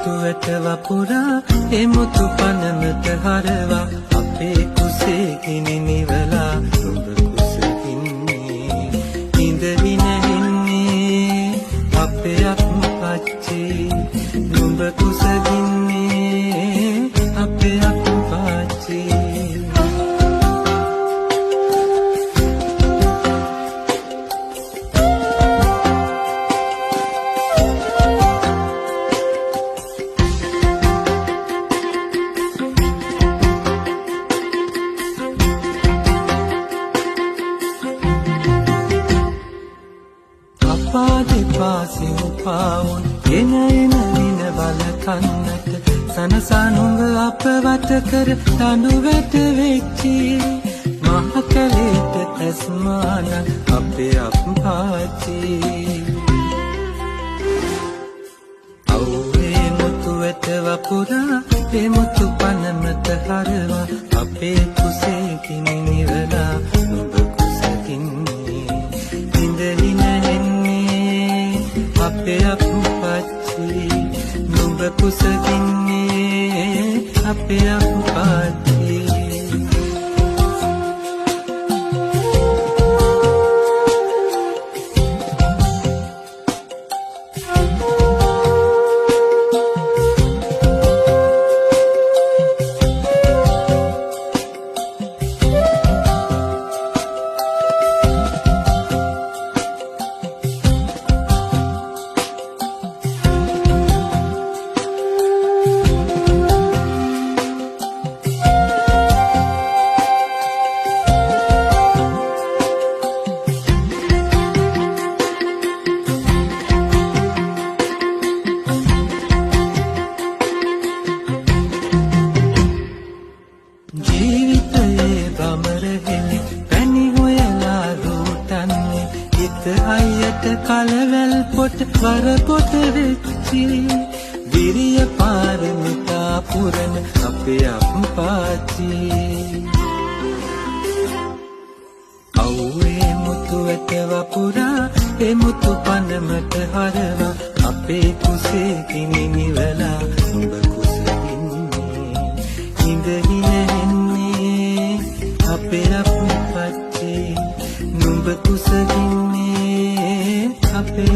මුතු වැට වපුරා ඒ මුතු පනමට හරවා අපේ කුසේ ගිනි නිවලා නුඹ කුසකින්නේ ඉඳවි නැහින්නේ අපේ අප්පච්චි නුඹ කුසකින්නේ අපේ අප්පච්චි පාසින් පාවුන් එන වින බල කන්නට සනසා නුඹ අපවට කර දඬු වැට වෙච්චි මහ කලේට ඇස්මාන අපේ අප්පාච්චි අවුවේ මුතු වැට වපුරා ඒ මුතු පනමට හරවා අපේ කුසේ ගිනි නිවලා නුඹ කුසකින්නේ ඉඳලි නැහෙන්නේ අපේ අප්පච්චි නුඹ කුසකින්නේ අපේ අප්පච්චි ජීවිතයේ බමරහෙලි පැණි හොයලා රූටන්නේ හිත අයියට කලවැල් පොට වර පොට වෙච්චි විරිය පාරමිතා පුරන අපේ අප්පාච්චි අවුවේ මුතු වැට වපුරා ඒ මුතු පනමට හරවා අපේ කුසේ ගිනි නිවලා නුඹ කුසකින්නේ ඉඳහි නැහෙන්නේ අපේ අප්පච්චි නුඹ කුසකින්නේ අපේ